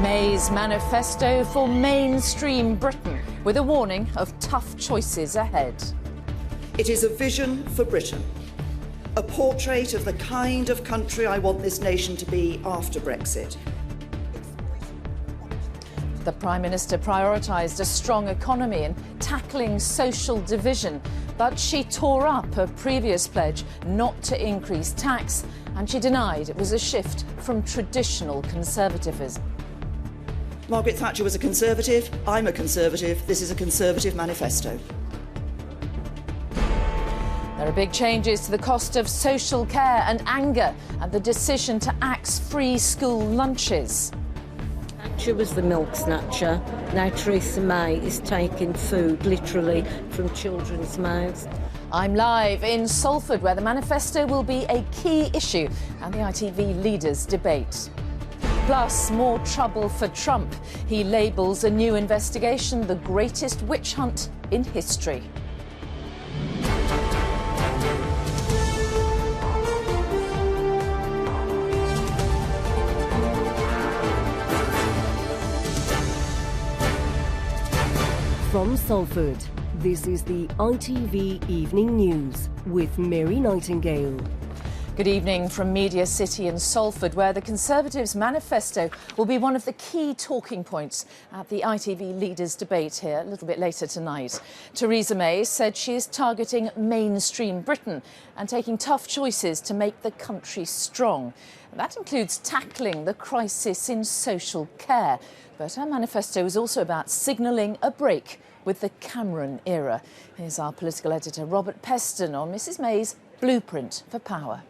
May's manifesto for mainstream Britain, with a warning of tough choices ahead. It is a vision for Britain, a portrait of the kind of country I want this nation to be after Brexit. The Prime Minister prioritised a strong economy and tackling social division, but she tore up her previous pledge not to increase tax, and she denied it was a shift from traditional conservatism. Margaret Thatcher was a Conservative, I'm a Conservative, this is a Conservative manifesto. There are big changes to the cost of social care and anger at the decision to axe free school lunches. Thatcher was the milk snatcher. Now Theresa May is taking food literally from children's mouths. I'm live in Salford, where the manifesto will be a key issue and the ITV leaders debate. Plus, more trouble for Trump. He labels a new investigation the greatest witch hunt in history. From Salford, this is the ITV Evening News with Mary Nightingale. Good evening from Media City in Salford, where the Conservatives' manifesto will be one of the key talking points at the ITV leaders' debate here a little bit later tonight. Theresa May said she is targeting mainstream Britain and taking tough choices to make the country strong. That includes tackling the crisis in social care. But her manifesto is also about signalling a break with the Cameron era. Here's our political editor Robert Peston on Mrs May's blueprint for power.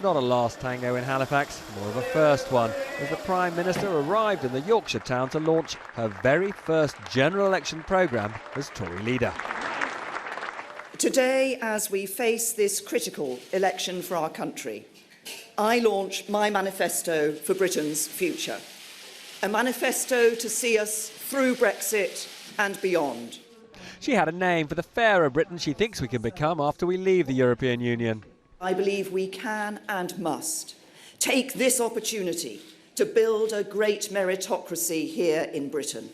Not a last tango in Halifax, more of a first one, as the Prime Minister arrived in the Yorkshire town to launch her very first general election programme as Tory leader. Today, as we face this critical election for our country, I launch my manifesto for Britain's future. A manifesto to see us through Brexit and beyond. She had a name for the fairer Britain she thinks we can become after we leave the European Union. I believe we can and must take this opportunity to build a great meritocracy here in Britain.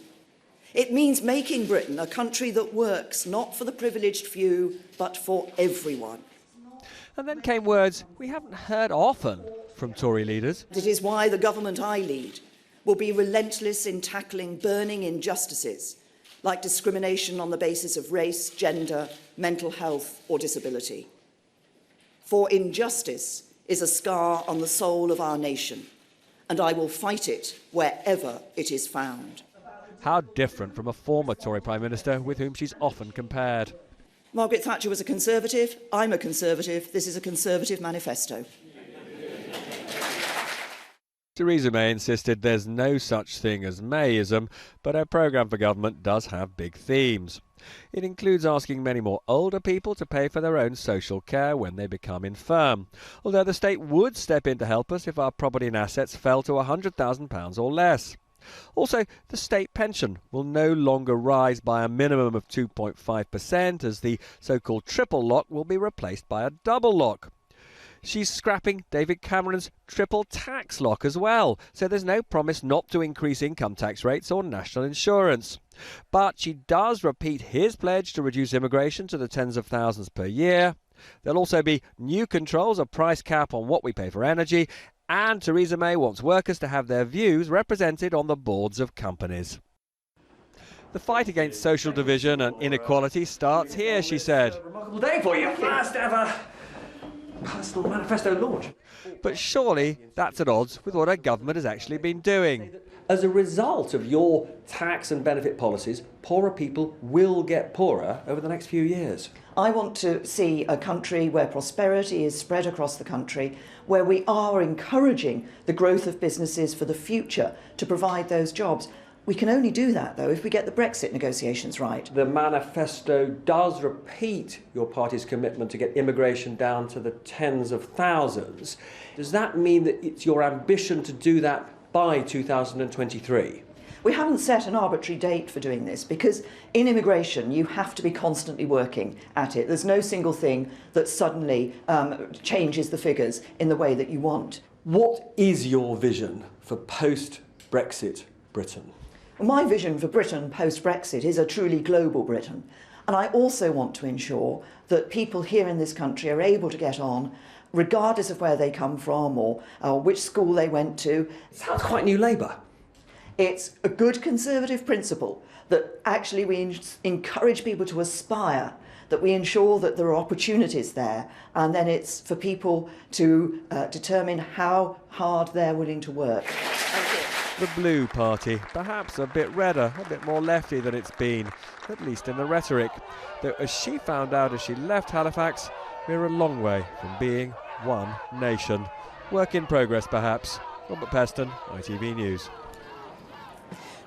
It means making Britain a country that works not for the privileged few, but for everyone. And then came words we haven't heard often from Tory leaders. It is why the government I lead will be relentless in tackling burning injustices like discrimination on the basis of race, gender, mental health or disability. For injustice is a scar on the soul of our nation, and I will fight it wherever it is found. How different from a former Tory Prime Minister with whom she's often compared. Margaret Thatcher was a Conservative, I'm a Conservative, this is a Conservative manifesto. Theresa May insisted there's no such thing as Mayism, but her programme for government does have big themes. It includes asking many more older people to pay for their own social care when they become infirm, although the state would step in to help us if our property and assets fell to £100,000 or less. Also, the state pension will no longer rise by a minimum of 2.5%, as the so-called triple lock will be replaced by a double lock. She's scrapping David Cameron's triple tax lock as well, so there's no promise not to increase income tax rates or national insurance. But she does repeat his pledge to reduce immigration to the tens of thousands per year. There'll also be new controls, a price cap on what we pay for energy, and Theresa May wants workers to have their views represented on the boards of companies. The fight against social division and inequality starts here, she said. Remarkable day for you, first ever personal manifesto launch. But surely that's at odds with what her government has actually been doing. As a result of your tax and benefit policies, poorer people will get poorer over the next few years. I want to see a country where prosperity is spread across the country, where we are encouraging the growth of businesses for the future to provide those jobs. We can only do that, though, if we get the Brexit negotiations right. The manifesto does repeat your party's commitment to get immigration down to the tens of thousands. Does that mean that it's your ambition to do that by 2023? We haven't set an arbitrary date for doing this because in immigration you have to be constantly working at it. There's no single thing that suddenly changes the figures in the way that you want. What is your vision for post-Brexit Britain? Well, my vision for Britain post-Brexit is a truly global Britain. And I also want to ensure that people here in this country are able to get on regardless of where they come from or which school they went to. Sounds quite New Labour. It's a good Conservative principle that actually we encourage people to aspire, that we ensure that there are opportunities there, and then it's for people to determine how hard they're willing to work. The Blue Party, perhaps a bit redder, a bit more lefty than it's been, at least in the rhetoric. Though as she found out as she left Halifax, we're a long way from being one nation. Work in progress, perhaps. Robert Peston, ITV News.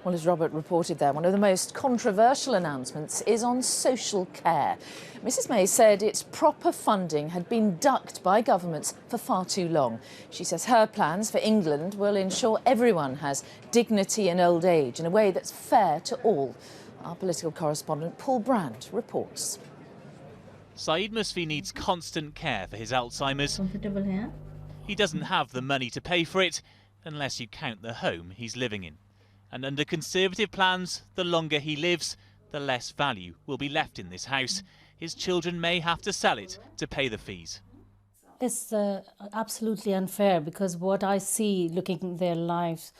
Well, as Robert reported there, one of the most controversial announcements is on social care. Mrs May said its proper funding had been ducked by governments for far too long. She says her plans for England will ensure everyone has dignity in old age in a way that's fair to all. Our political correspondent Paul Brand reports. Saeed Musfi needs constant care for his Alzheimer's. Comfortable here? He doesn't have the money to pay for it, unless you count the home he's living in. And under Conservative plans, the longer he lives, the less value will be left in this house. His children may have to sell it to pay the fees. It's absolutely unfair, because what I see looking at their lives,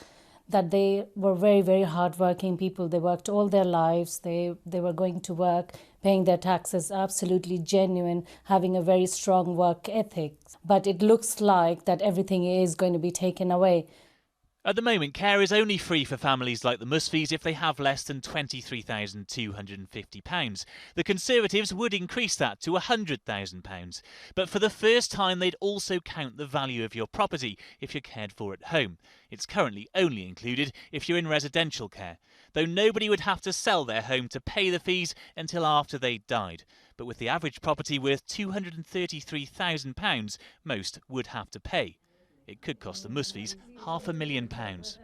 that they were very, very hardworking people. They worked all their lives. They were going to work, paying their taxes, absolutely genuine, having a very strong work ethic. But it looks like that everything is going to be taken away. At the moment, care is only free for families like the Musfis if they have less than £23,250. The Conservatives would increase that to £100,000. But for the first time, they'd also count the value of your property if you're cared for at home. It's currently only included if you're in residential care, though nobody would have to sell their home to pay the fees until after they died. But with the average property worth £233,000, most would have to pay. It could cost the Musfis £500,000.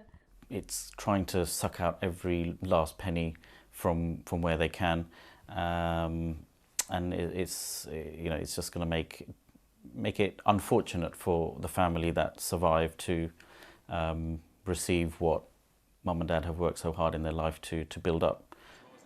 It's trying to suck out every last penny from where they can, and it's just going to make it unfortunate for the family that survived to receive what mum and dad have worked so hard in their life to build up.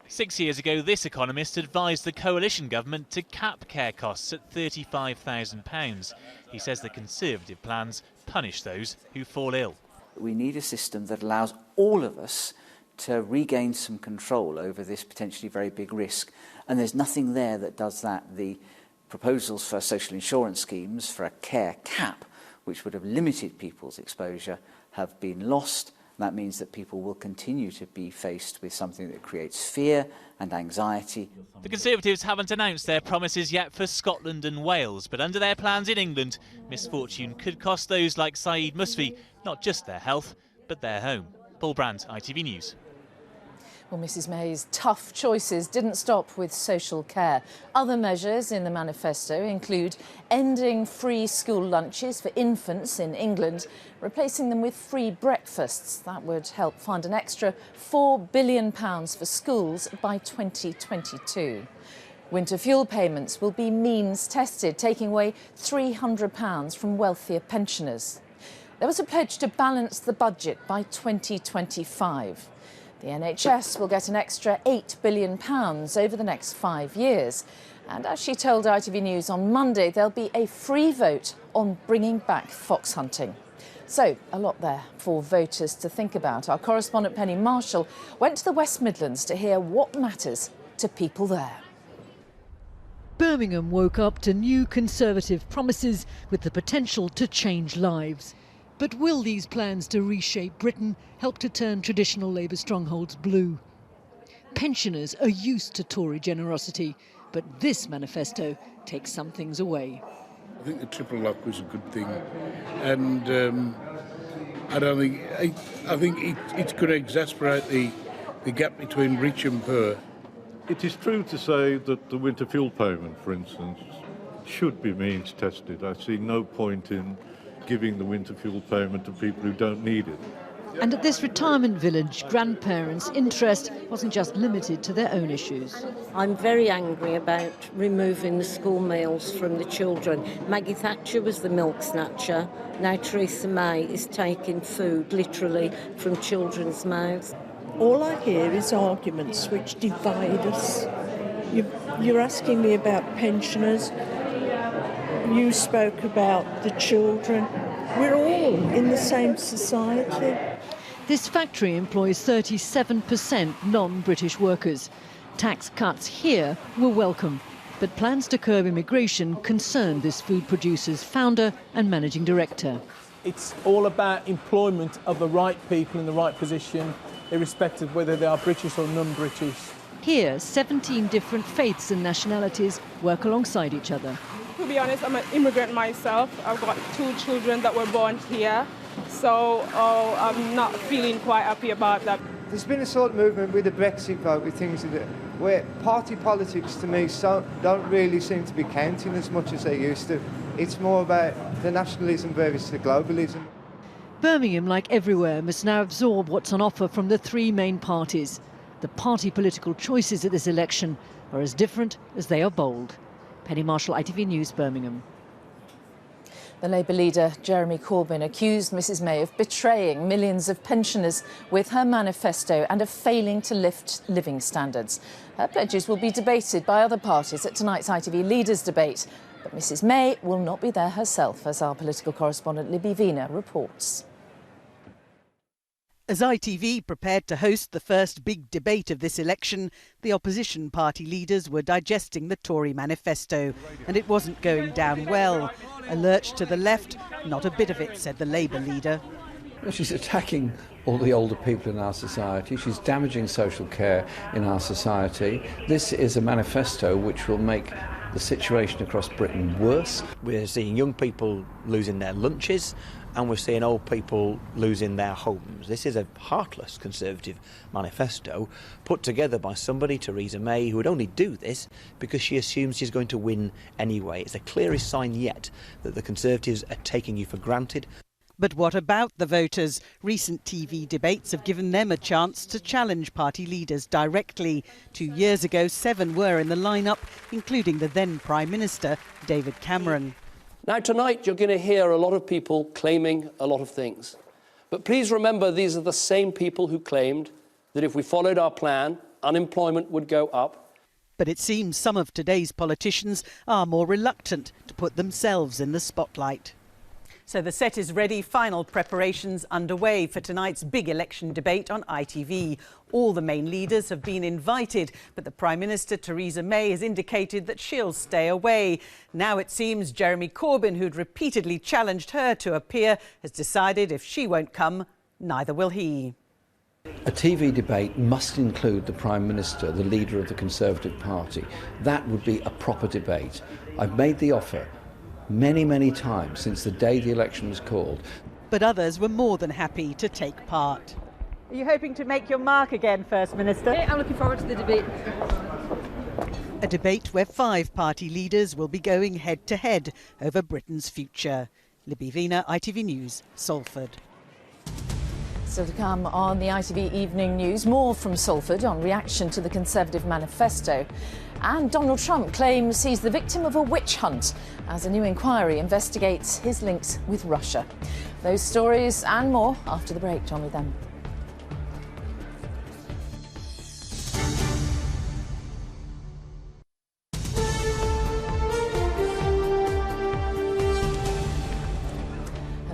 6 years ago, this economist advised the coalition government to cap care costs at £35,000. He says the Conservative plans punish those who fall ill. We need a system that allows all of us to regain some control over this potentially very big risk. And there's nothing there that does that. The proposals for social insurance schemes for a care cap, which would have limited people's exposure, have been lost. That means that people will continue to be faced with something that creates fear and anxiety. The Conservatives haven't announced their promises yet for Scotland and Wales, but under their plans in England, misfortune could cost those like Saeed Musfi not just their health, but their home. Paul Brandt, ITV News. Well, Mrs May's tough choices didn't stop with social care. Other measures in the manifesto include ending free school lunches for infants in England, replacing them with free breakfasts. That would help fund an extra £4 billion for schools by 2022. Winter fuel payments will be means tested, taking away £300 from wealthier pensioners. There was a pledge to balance the budget by 2025. The NHS will get an extra £8 billion over the next 5 years. And as she told ITV News on Monday, there'll be a free vote on bringing back fox hunting. So, a lot there for voters to think about. Our correspondent Penny Marshall went to the West Midlands to hear what matters to people there. Birmingham woke up to new Conservative promises with the potential to change lives. But will these plans to reshape Britain help to turn traditional Labour strongholds blue? Pensioners are used to Tory generosity, but this manifesto takes some things away. I think the triple lock was a good thing, and I think it's going to exasperate the gap between rich and poor. It is true to say that the winter fuel payment, for instance, should be means tested. I see no point in giving the winter fuel payment to people who don't need it. And at this retirement village, grandparents' interest wasn't just limited to their own issues. I'm very angry about removing the school meals from the children. Maggie Thatcher was the milk snatcher. Now Theresa May is taking food literally from children's mouths. All I hear is arguments which divide us. You're asking me about pensioners. You spoke about the children. We're all in the same society. This factory employs 37% non-British workers. Tax cuts here were welcome, but plans to curb immigration concern this food producer's founder and managing director. It's all about employment of the right people in the right position, irrespective of whether they are British or non-British. Here, 17 different faiths and nationalities work alongside each other. To be honest, I'm an immigrant myself. I've got 2 children that were born here, so I'm not feeling quite happy about that. There's been a sort of movement with the Brexit vote, with things where party politics to me don't really seem to be counting as much as they used to. It's more about the nationalism versus the globalism. Birmingham, like everywhere, must now absorb what's on offer from the 3 main parties. The party political choices at this election are as different as they are bold. Penny Marshall, ITV News, Birmingham. The Labour leader, Jeremy Corbyn, accused Mrs May of betraying millions of pensioners with her manifesto and of failing to lift living standards. Her pledges will be debated by other parties at tonight's ITV Leaders' Debate. But Mrs May will not be there herself, as our political correspondent Libby Vina reports. As ITV prepared to host the first big debate of this election, the opposition party leaders were digesting the Tory manifesto, and it wasn't going down well. A lurch to the left, not a bit of it, said the Labour leader. Well, she's attacking all the older people in our society. She's damaging social care in our society. This is a manifesto which will make the situation across Britain worse. We're seeing young people losing their lunches, and we're seeing old people losing their homes. This is a heartless Conservative manifesto put together by somebody, Theresa May, who would only do this because she assumes she's going to win anyway. It's the clearest sign yet that the Conservatives are taking you for granted. But what about the voters? Recent TV debates have given them a chance to challenge party leaders directly. 2 years ago, 7 were in the lineup, including the then Prime Minister, David Cameron. Now, tonight you're going to hear a lot of people claiming a lot of things. But please remember, these are the same people who claimed that if we followed our plan, unemployment would go up. But it seems some of today's politicians are more reluctant to put themselves in the spotlight. So the set is ready, final preparations underway for tonight's big election debate on ITV. All the main leaders have been invited, but the Prime Minister, Theresa May, has indicated that she'll stay away. Now it seems Jeremy Corbyn, who'd repeatedly challenged her to appear, has decided if she won't come, neither will he. A TV debate must include the Prime Minister, the leader of the Conservative Party. That would be a proper debate. I've made the offer many times since the day the election was called. But others were more than happy to take part. Are you hoping to make your mark again, First Minister? Yeah, I'm looking forward to the debate. A debate where 5 party leaders will be going head-to-head over Britain's future. Libby Vina, ITV News, Salford. Still to come on the ITV Evening News, more from Salford on reaction to the Conservative manifesto. And Donald Trump claims he's the victim of a witch hunt as a new inquiry investigates his links with Russia. Those stories and more after the break. John with them.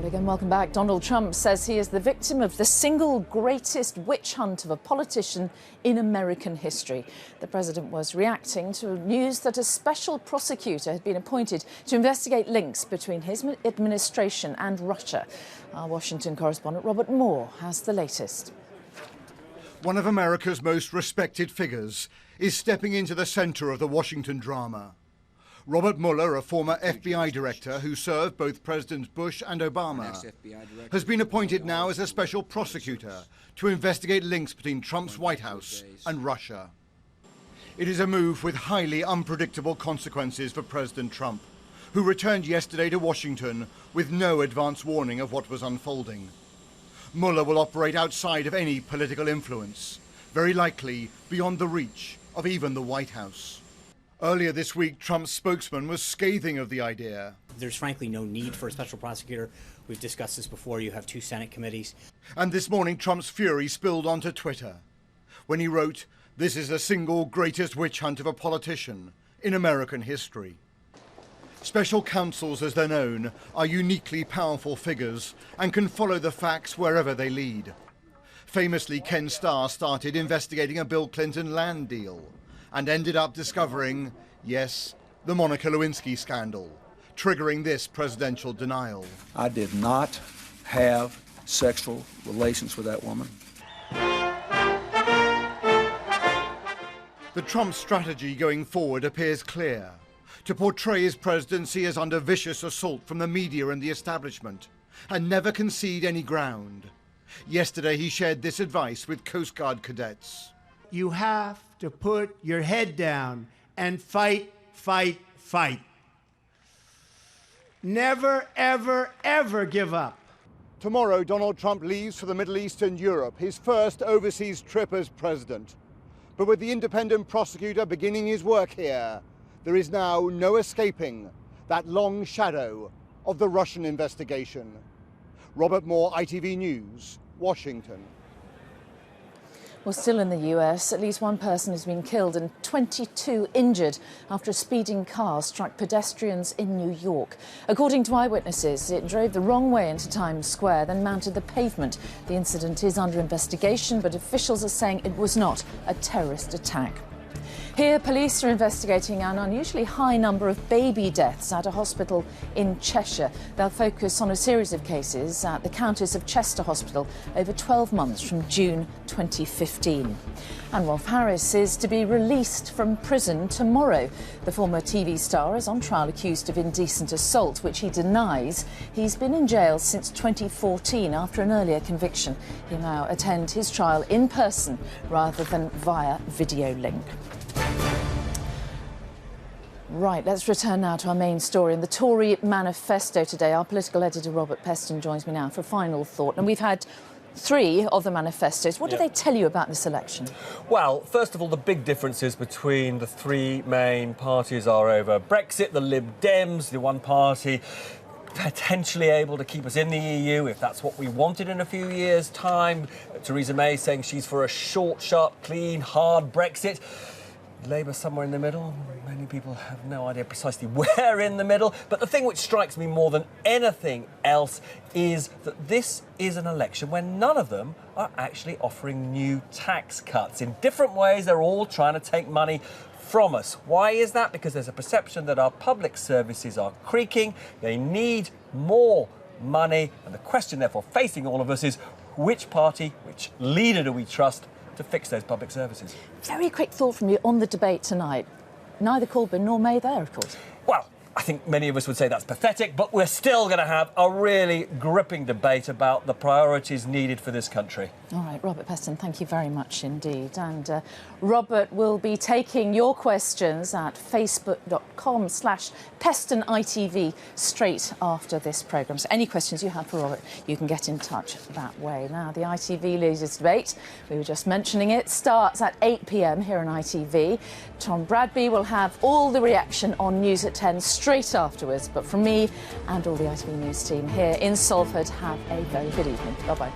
Again, welcome back. Donald Trump says he is the victim of the single greatest witch hunt of a politician in American history. The president was reacting to news that a special prosecutor had been appointed to investigate links between his administration and Russia. Our Washington correspondent Robert Moore has the latest. One of America's most respected figures is stepping into the centre of the Washington drama. Robert Mueller, a former FBI director who served both Presidents Bush and Obama, has been appointed now as a special prosecutor to investigate links between Trump's White House and Russia. It is a move with highly unpredictable consequences for President Trump, who returned yesterday to Washington with no advance warning of what was unfolding. Mueller will operate outside of any political influence, very likely beyond the reach of even the White House. Earlier this week, Trump's spokesman was scathing of the idea. There's frankly no need for a special prosecutor. We've discussed this before. You have 2 Senate committees. And this morning, Trump's fury spilled onto Twitter when he wrote, "This is the single greatest witch hunt of a politician in American history." Special counsels, as they're known, are uniquely powerful figures and can follow the facts wherever they lead. Famously, Ken Starr started investigating a Bill Clinton land deal and ended up discovering, yes, the Monica Lewinsky scandal, triggering this presidential denial. I did not have sexual relations with that woman. The Trump strategy going forward appears clear: to portray his presidency as under vicious assault from the media and the establishment, and never concede any ground. Yesterday he shared this advice with Coast Guard cadets. You have to put your head down and fight, fight, fight. Never, ever, ever give up. Tomorrow, Donald Trump leaves for the Middle East and Europe, his first overseas trip as president. But with the independent prosecutor beginning his work here, there is now no escaping that long shadow of the Russian investigation. Robert Moore, ITV News, Washington. Well, still in the US, at least one person has been killed and 22 injured after a speeding car struck pedestrians in New York. According to eyewitnesses, it drove the wrong way into Times Square, then mounted the pavement. The incident is under investigation, but officials are saying it was not a terrorist attack. Here, police are investigating an unusually high number of baby deaths at a hospital in Cheshire. They'll focus on a series of cases at the Countess of Chester Hospital over 12 months from June 2015. And Rolf Harris is to be released from prison tomorrow. The former TV star is on trial accused of indecent assault, which he denies. He's been in jail since 2014 after an earlier conviction. He'll now attend his trial in person rather than via video link. Right, let's return now to our main story and the Tory manifesto today. Our political editor Robert Peston joins me now for a final thought. And we've had 3 of the manifestos. What do they tell you about this election? Well, first of all, the big differences between the 3 main parties are over Brexit, the Lib Dems, the one party potentially able to keep us in the EU if that's what we wanted in a few years' time. Theresa May saying she's for a short, sharp, clean, hard Brexit. Labour somewhere in the middle. Many people have no idea precisely where in the middle. But the thing which strikes me more than anything else is that this is an election where none of them are actually offering new tax cuts. In different ways, they're all trying to take money from us. Why is that? Because there's a perception that our public services are creaking. They need more money. And the question, therefore, facing all of us is which party, which leader do we trust to fix those public services? Very quick thought from you on the debate tonight. Neither Corbyn nor May there, of course. Well, I think many of us would say that's pathetic, but we're still going to have a really gripping debate about the priorities needed for this country. All right, Robert Peston, thank you very much indeed. And Robert will be taking your questions at facebook.com/PestonITV straight after this programme. So any questions you have for Robert, you can get in touch that way. Now, the ITV Leaders Debate, we were just mentioning it, starts at 8 p.m. here on ITV. Tom Bradby will have all the reaction on News at 10 straight afterwards. But from me and all the ITV News team here in Salford, have a very good evening. Bye-bye.